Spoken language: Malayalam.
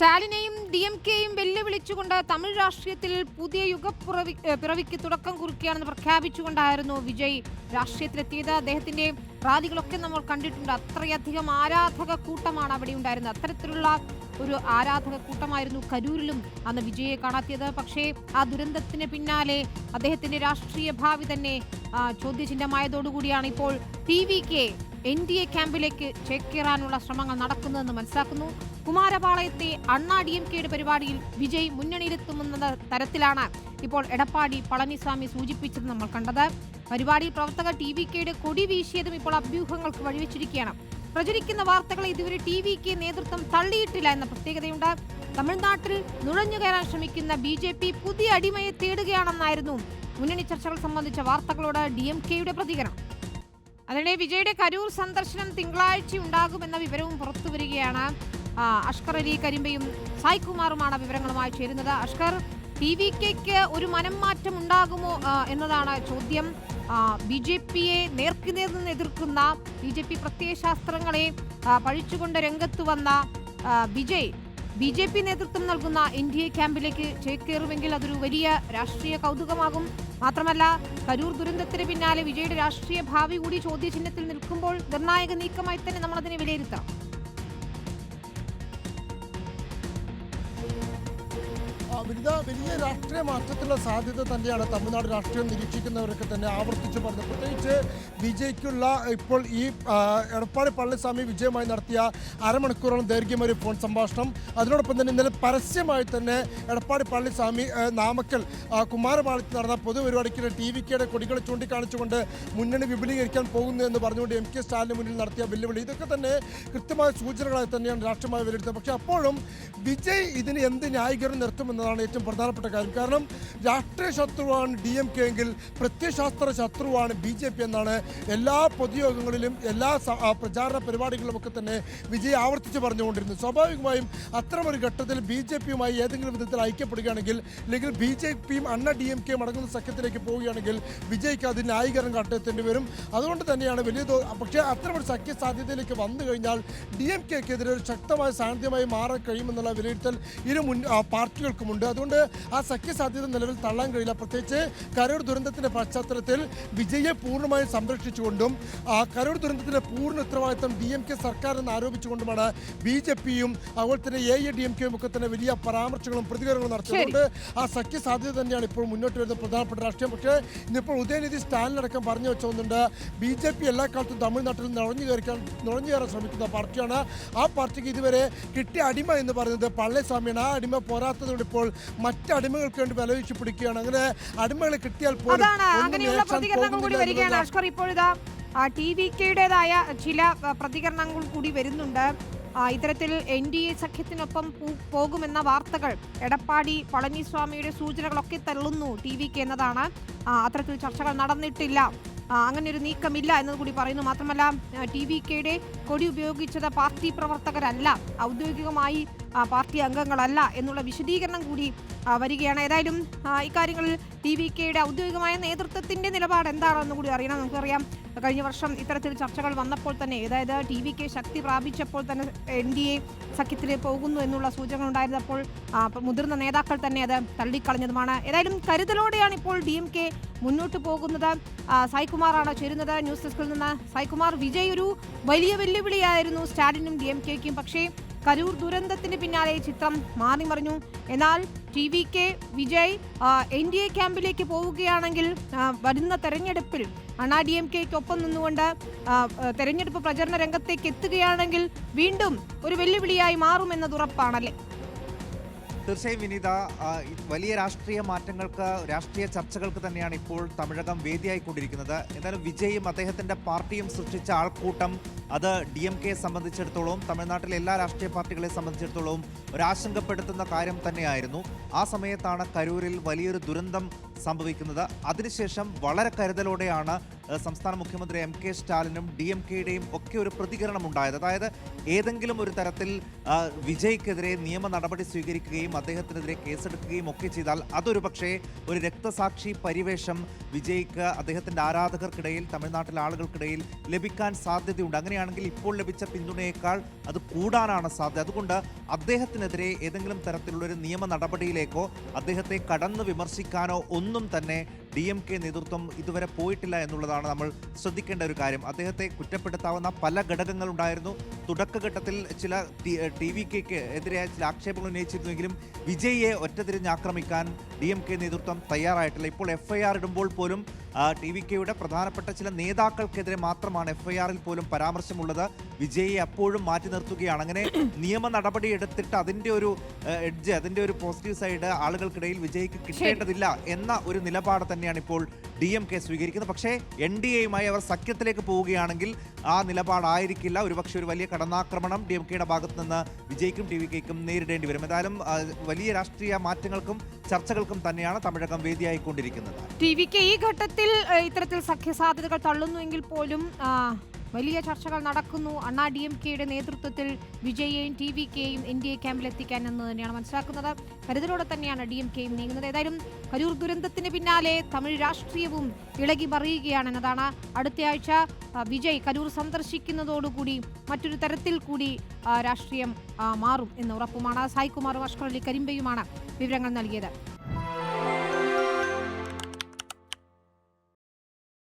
സ്റ്റാലിനെയും DMK-യും വെല്ലുവിളിച്ചുകൊണ്ട് തമിഴ് രാഷ്ട്രീയത്തിൽ പുതിയ പിറവിക്ക് തുടക്കം കുറിക്കുകയാണെന്ന് പ്രഖ്യാപിച്ചുകൊണ്ടായിരുന്നു വിജയ് രാഷ്ട്രീയത്തിലെത്തിയത്. അദ്ദേഹത്തിന്റെ റാലികളൊക്കെ നമ്മൾ കണ്ടിട്ടുണ്ട്. അത്രയധികം ആരാധക കൂട്ടമാണ് അവിടെ ഉണ്ടായിരുന്നത്. അത്തരത്തിലുള്ള ഒരു ആരാധക കൂട്ടമായിരുന്നു കരൂരിലും അന്ന് വിജയെ കാണാത്തിയത്. പക്ഷേ ആ ദുരന്തത്തിന് പിന്നാലെ അദ്ദേഹത്തിന്റെ രാഷ്ട്രീയ ഭാവി തന്നെ ചോദ്യചിഹ്നമായതോടുകൂടിയാണ് ഇപ്പോൾ TVK NDA ക്യാമ്പിലേക്ക് ചേക്കേറാനുള്ള ശ്രമങ്ങൾ നടക്കുന്നതെന്ന് മനസ്സിലാക്കുന്നു. കുമാരപാളയത്തെ അണ്ണാ DMK-യുടെ പരിപാടിയിൽ വിജയ് മുന്നണിയിലെത്തുമെന്ന തരത്തിലാണ് ഇപ്പോൾ എടപ്പാടി പളനിസ്വാമി സൂചിപ്പിച്ചത് നമ്മൾ കണ്ടത്. പരിപാടിയിൽ പ്രവർത്തകർ TVK-യുടെ കൊടി വീശിയതും ഇപ്പോൾ അഭ്യൂഹങ്ങൾക്ക് വഴിവെച്ചിരിക്കുകയാണ്. പ്രചരിക്കുന്ന വാർത്തകളെ ഇതുവരെ TVK നേതൃത്വം തള്ളിയിട്ടില്ല എന്ന പ്രത്യേകതയുണ്ട്. തമിഴ്നാട്ടിൽ നുഴഞ്ഞുകയറാൻ ശ്രമിക്കുന്ന BJP പുതിയ അടിമയെ തേടുകയാണെന്നായിരുന്നു മുന്നണി ചർച്ചകൾ സംബന്ധിച്ച വാർത്തകളോട് DMK-യുടെ പ്രതികരണം. അതിനിടെ വിജയുടെ കരൂർ സന്ദർശനം തിങ്കളാഴ്ച ഉണ്ടാകുമെന്ന വിവരവും പുറത്തുവരികയാണ്. അഷ്കർ അലി കരിമ്പയും സായ്കുമാറുമാണ് വിവരങ്ങളുമായി ചേരുന്നത്. അഷ്കർ, TVK-ക്ക് ഒരു മനം മാറ്റം ഉണ്ടാകുമോ എന്നതാണ് ചോദ്യം. BJP-യെ നേർക്കുനേർ നിന്ന് എതിർക്കുന്ന BJP പ്രത്യയശാസ്ത്രങ്ങളെ പഴിച്ചുകൊണ്ട് രംഗത്ത് വന്ന വിജയ് BJP നേതൃത്വം നൽകുന്ന NDA ക്യാമ്പിലേക്ക് ചേക്കേറുമെങ്കിൽ അതൊരു വലിയ രാഷ്ട്രീയ കൗതുകമാകും. മാത്രമല്ല, കരൂർ ദുരന്തത്തിന് പിന്നാലെ വിജയുടെ രാഷ്ട്രീയ ഭാവി കൂടി ചോദ്യചിഹ്നത്തിൽ നിൽക്കുമ്പോൾ നിർണായക നീക്കമായി തന്നെ നമ്മൾ അതിനെ വിലയിരുത്താം. വലിയ രാഷ്ട്രീയ മാറ്റത്തിലുള്ള സാധ്യത തന്നെയാണ് തമിഴ്നാട് രാഷ്ട്രീയം നിരീക്ഷിക്കുന്നവരൊക്കെ തന്നെ ആവർത്തിച്ച് പറഞ്ഞത്. പ്രത്യേകിച്ച് വിജയ്ക്കുള്ള ഇപ്പോൾ ഈ എടപ്പാടി പളനിസ്വാമി വിജയമായി നടത്തിയ അരമണിക്കൂറോളം ദൈർഘ്യമൊരു ഫോൺ സംഭാഷണം, അതിനോടൊപ്പം തന്നെ ഇന്നലെ പരസ്യമായി തന്നെ എടപ്പാടി പളനിസ്വാമി നാമക്കൽ കുമാരപാളയത്തിൽ നടന്ന പൊതുപരിപാടിക്ക് TVK-യുടെ കൊടികൾ ചൂണ്ടിക്കാണിച്ചുകൊണ്ട് മുന്നണി വിപുലീകരിക്കാൻ പോകുന്നു എന്ന് പറഞ്ഞുകൊണ്ട് MK സ്റ്റാലിന് മുന്നിൽ നടത്തിയ വെല്ലുവിളി, ഇതൊക്കെ തന്നെ കൃത്യമായ സൂചനകളായി തന്നെയാണ് രാഷ്ട്രീയമായി വിലയിരുത്തുന്നത്. പക്ഷേ അപ്പോഴും വിജയ് ഇതിന് എന്ത് ന്യായീകരണം നിർത്തുമെന്നതാണ് ഏറ്റവും പ്രധാനപ്പെട്ട കാര്യം. കാരണം രാഷ്ട്രീയ ശത്രുവാണ് DMK എങ്കിൽ പ്രത്യയശാസ്ത്ര ശത്രുവാണ് BJP എന്നാണ് എല്ലാ പൊതുയോഗങ്ങളിലും എല്ലാ പ്രചാരണ പരിപാടികളിലുമൊക്കെ തന്നെ വിജയ് ആവർത്തിച്ച് പറഞ്ഞുകൊണ്ടിരുന്നു. സ്വാഭാവികമായും അത്തരമൊരു ഘട്ടത്തിൽ BJP-യുമായി ഏതെങ്കിലും വിധത്തിൽ ഐക്യപ്പെടുകയാണെങ്കിൽ, അല്ലെങ്കിൽ BJP-യും അണ്ണാ DMK-യും അടങ്ങുന്ന സഖ്യത്തിലേക്ക് പോവുകയാണെങ്കിൽ വിജയ്ക്ക് അതിന് ന്യായീകരണം കണ്ടെത്തേണ്ടി വരും. അതുകൊണ്ട് തന്നെയാണ് പക്ഷേ അത്തരമൊരു സഖ്യ സാധ്യതയിലേക്ക് വന്നു കഴിഞ്ഞാൽ DMK-ക്കെതിരെ ഒരു ശക്തമായ സാന്നിധ്യമായി മാറാൻ കഴിയുമെന്നുള്ള വിലയിരുത്തൽ ഇരു പാർട്ടികൾക്കുമുണ്ട്. അതുകൊണ്ട് ആ സഖ്യസാധ്യത നിലവിൽ തള്ളാൻ കഴിയില്ല. പ്രത്യേകിച്ച് കരൂർ ദുരന്തത്തിന്റെ പശ്ചാത്തലത്തിൽ വിജയെ പൂർണ്ണമായും സംരക്ഷിച്ചുകൊണ്ടും കരൂർ ദുരന്തത്തിന്റെ പൂർണ്ണ ഉത്തരവാദിത്തം DMK സർക്കാർ എന്ന് ആരോപിച്ചുകൊണ്ടുമാണ് BJP-യും അതുപോലെ തന്നെ AIADMK-യും ഒക്കെ തന്നെ വലിയ പരാമർശങ്ങളും പ്രതികരണങ്ങളും നടത്തുന്നത്. ആ സഖ്യസാധ്യത തന്നെയാണ് ഇപ്പോൾ മുന്നോട്ട് വരുന്ന പ്രധാനപ്പെട്ട രാഷ്ട്രീയം. പക്ഷേ ഇന്നിപ്പോൾ ഉദയനിധി സ്റ്റാലിനടക്കം പറഞ്ഞു വെച്ചുകൊണ്ടുണ്ട് BJP എല്ലാ കാലത്തും തമിഴ്നാട്ടിൽ നുഴഞ്ഞുകയറാൻ ശ്രമിക്കുന്ന പാർട്ടിയാണ്. ആ പാർട്ടിക്ക് ഇതുവരെ കിട്ടിയ അടിമ എന്ന് പറയുന്നത് പളനിസ്വാമിയാണ്. ആ അടിമ പോരാത്തതോടെ ഇപ്പോൾ മറ്റടിമകൾക്ക് വേണ്ടി വിലവീഴ്ച പിടിക്കുകയാണ്. അങ്ങനെ അടിമകളെ കിട്ടിയാൽ TVK-യുടേതായ ചില പ്രതികരണങ്ങൾ കൂടി വരുന്നുണ്ട്. ഇത്തരത്തിൽ NDA സഖ്യത്തിനൊപ്പം പോകുമെന്ന വാർത്തകൾ എടപ്പാടി പളനിസ്വാമിയുടെ സൂചനകളൊക്കെ തള്ളുന്നു TVK എന്നതാണ്. അത്തരത്തിൽ ചർച്ചകൾ നടന്നിട്ടില്ല, അങ്ങനെ ഒരു നീക്കമില്ല എന്നത് കൂടി പറയുന്നു. മാത്രമല്ല, TVK-യുടെ കൊടി ഉപയോഗിച്ചത് പാർട്ടി പ്രവർത്തകരല്ല, ഔദ്യോഗികമായി പാർട്ടി അംഗങ്ങളല്ല എന്നുള്ള വിശദീകരണം കൂടി വരികയാണ്. ഏതായാലും ഇക്കാര്യങ്ങളിൽ TVK-യുടെ ഔദ്യോഗികമായ നേതൃത്വത്തിന്റെ നിലപാട് എന്താണെന്ന് കൂടി അറിയണം. നമുക്കറിയാം, കഴിഞ്ഞ വർഷം ഇത്തരത്തിൽ ചർച്ചകൾ വന്നപ്പോൾ തന്നെ, അതായത് TVK ശക്തി പ്രാപിച്ചപ്പോൾ തന്നെ NDA സഖ്യത്തിലേക്ക് പോകുന്നു എന്നുള്ള സൂചന ഉണ്ടായിരുന്നപ്പോൾ മുതിർന്ന നേതാക്കൾ തന്നെ അത് തള്ളിക്കളഞ്ഞതുമാണ്. ഏതായാലും കരുതലോടെയാണ് ഇപ്പോൾ DMK മുന്നോട്ട് പോകുന്നത്. സായ്കുമാറാണ് ചേരുന്നത് ന്യൂസ് ഡെസ്കിൽ നിന്ന്. സായ്കുമാർ, വിജയ് ഒരു വലിയ വെല്ലുവിളിയായിരുന്നു സ്റ്റാലിനും DMK-ക്കും. പക്ഷേ കരൂർ ദുരന്തത്തിന് പിന്നാലെ ചിത്രം മാറി മറിഞ്ഞു. എന്നാൽ TVK വിജയ് NDA ക്യാമ്പിലേക്ക് പോവുകയാണെങ്കിൽ വരുന്ന തെരഞ്ഞെടുപ്പിൽ അണ്ണാ DMK-ക്കൊപ്പം നിന്നുകൊണ്ട് തെരഞ്ഞെടുപ്പ് പ്രചരണ രംഗത്തേക്ക് എത്തുകയാണെങ്കിൽ വീണ്ടും ഒരു വെല്ലുവിളിയായി മാറുമെന്നത് ഉറപ്പാണല്ലേ? തീർച്ചയായും വിനീത, വലിയ രാഷ്ട്രീയ മാറ്റങ്ങൾക്ക്, രാഷ്ട്രീയ ചർച്ചകൾക്ക് തന്നെയാണ് ഇപ്പോൾ തമിഴകം വേദിയായിക്കൊണ്ടിരിക്കുന്നത്. എന്നാലും വിജയും അദ്ദേഹത്തിൻ്റെ പാർട്ടിയും സൃഷ്ടിച്ച ആൾക്കൂട്ടം അത് DMK-യെ സംബന്ധിച്ചിടത്തോളം, തമിഴ്നാട്ടിലെ എല്ലാ രാഷ്ട്രീയ പാർട്ടികളെ സംബന്ധിച്ചിടത്തോളം ഒരാശങ്കപ്പെടുത്തുന്ന കാര്യം തന്നെയായിരുന്നു. ആ സമയത്താണ് കരൂരിൽ വലിയൊരു ദുരന്തം സംഭവിക്കുന്നത്. അതിനുശേഷം വളരെ കരുതലോടെയാണ് സംസ്ഥാന മുഖ്യമന്ത്രി MK സ്റ്റാലിനും DMK-യുടെയും ഒക്കെ ഒരു പ്രതികരണം ഉണ്ടായത്. അതായത് ഏതെങ്കിലും ഒരു തരത്തിൽ വിജയ്ക്കെതിരെ നിയമ നടപടി സ്വീകരിക്കുകയും അദ്ദേഹത്തിനെതിരെ കേസെടുക്കുകയും ഒക്കെ ചെയ്താൽ അതൊരു പക്ഷേ ഒരു രക്തസാക്ഷി പരിവേഷം വിജയ്ക്ക് അദ്ദേഹത്തിൻ്റെ ആരാധകർക്കിടയിൽ, തമിഴ്നാട്ടിലെ ആളുകൾക്കിടയിൽ ലഭിക്കാൻ സാധ്യതയുണ്ട്. അങ്ങനെയാണെങ്കിൽ ഇപ്പോൾ ലഭിച്ച പിന്തുണയേക്കാൾ അത് കൂടാനാണ് സാധ്യത. അതുകൊണ്ട് അദ്ദേഹത്തിനെതിരെ ഏതെങ്കിലും തരത്തിലുള്ളൊരു നിയമ നടപടിയിലേക്കോ അദ്ദേഹത്തെ കടന്നു വിമർശിക്കാനോ ഒന്നും തന്നെ DMK നേതൃത്വം ഇതുവരെ പോയിട്ടില്ല എന്നുള്ളതാണ് നമ്മൾ ശ്രദ്ധിക്കേണ്ട ഒരു കാര്യം. അദ്ദേഹത്തെ കുറ്റപ്പെടുത്താവുന്ന പല ഘടകങ്ങളുണ്ടായിരുന്നു. തുടക്കഘട്ടത്തിൽ ചില TVK എതിരെ ചില ആക്ഷേപങ്ങൾ ഉന്നയിച്ചിരുന്നെങ്കിലും വിജയിയെ ഒറ്റതിരിഞ്ഞ് ആക്രമിക്കാൻ DMK നേതൃത്വം തയ്യാറായിട്ടില്ല. ഇപ്പോൾ FIR ഇടുമ്പോൾ പോലും TVK-യുടെ പ്രധാനപ്പെട്ട ചില നേതാക്കൾക്കെതിരെ മാത്രമാണ് FIR-ൽ പോലും പരാമർശമുള്ളത്. വിജയിയെ അപ്പോഴും മാറ്റി നിർത്തുകയാണ്. അങ്ങനെ നിയമ നടപടി എടുത്തിട്ട് അതിൻ്റെ ഒരു എഡ്ജ്, അതിൻ്റെ ഒരു പോസിറ്റീവ് സൈഡ് ആളുകൾക്കിടയിൽ വിജയിക്ക് കിട്ടേണ്ടതില്ല എന്ന ഒരു നിലപാട് തന്നെയാണ് ഇപ്പോൾ DMK സ്വീകരിക്കുന്നത്. പക്ഷേ NDA-യുമായി അവർ സഖ്യത്തിലേക്ക് പോവുകയാണെങ്കിൽ ആ നിലപാടായിരിക്കില്ല. ഒരുപക്ഷെ ഒരു വലിയ കടന്നാക്രമണം DMK-യുടെ ഭാഗത്ത് നിന്ന് വിജയ്ക്കും TVK-ക്കും നേരിടേണ്ടി വരും. എന്തായാലും വലിയ രാഷ്ട്രീയ മാറ്റങ്ങൾക്കും ചർച്ചകൾക്കും തന്നെയാണ് തമിഴകം വേദിയായിക്കൊണ്ടിരിക്കുന്നത്. TVK ഈ ഘട്ടത്തിൽ ഇത്തരത്തിൽ സഖ്യ സാധ്യതകൾ തള്ളുന്നുവെങ്കിൽ പോലും വലിയ ചർച്ചകൾ നടക്കുന്നു. അണ്ണാ DMK-യുടെ നേതൃത്വത്തിൽ വിജയെയും TVK-യും NDA ക്യാമ്പിലെത്തിക്കാൻ എന്ന് തന്നെയാണ് മനസ്സിലാക്കുന്നത്. കരുതലോടെ തന്നെയാണ് DMK-യും നീങ്ങുന്നത്. ഏതായാലും കരൂർ ദുരന്തത്തിന് പിന്നാലെ തമിഴ് രാഷ്ട്രീയവും ഇളകി മറിയുകയാണെന്നതാണ്. അടുത്തയാഴ്ച വിജയ് കരൂർ സന്ദർശിക്കുന്നതോടുകൂടി മറ്റൊരു തരത്തിൽ കൂടി രാഷ്ട്രീയം മാറും എന്ന ഉറപ്പുമാണ്. സായികുമാറും അഷ്കർ അലി കരിമ്പയുമാണ് വിവരങ്ങൾ നൽകിയത്.